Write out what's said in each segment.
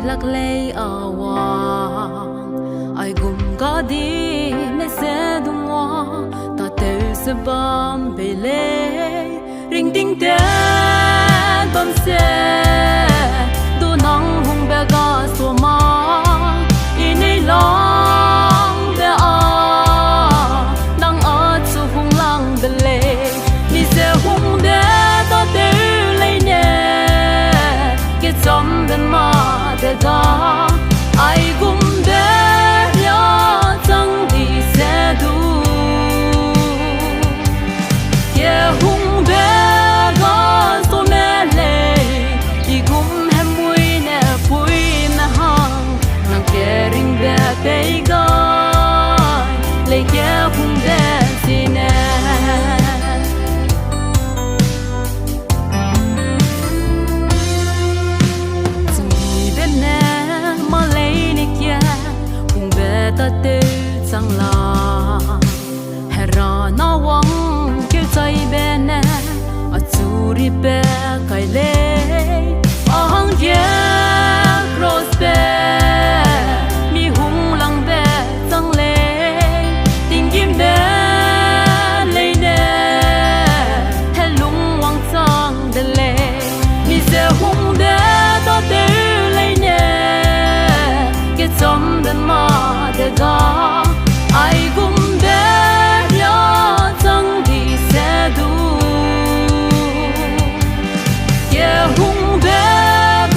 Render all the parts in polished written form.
lạc lệ awang ai gum ga đi me se dung hoa ta te se bam be le ring ting te bam se du nang hung be ga so ma ini long be a nang a chu hung lang be le mi se hung de ta te le ne ke chom den ma de ga ai gum de ya chang di se du ye hung de ga so me le i gum hem mui ne pui na hang nang ke ring de pe ga le ye hung de si ne ta te chang la hera na wang ke chai be ne a churi pe kai le ahang ye cross be mi hung lang be chang le ting kim be le ne helung wang chang de le mi se hung de ta te le ne ke chom den ma ga ai gum de ya chang di se du ye hung de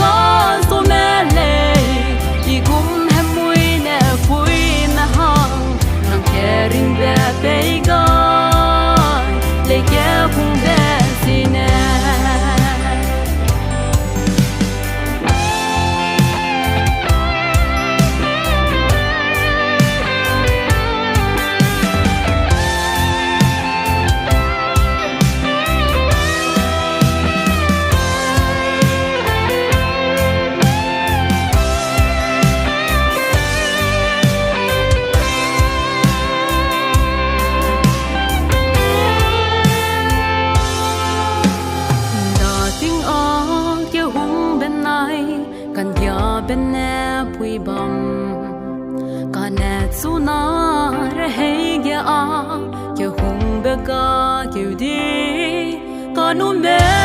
ga so me le i gum hem mui ne pui na hang nang ke ring be pe ga le ke hung de si ne bên nè pui bom cả nè su na re hay ya a ke hung be ga ke di ka nu me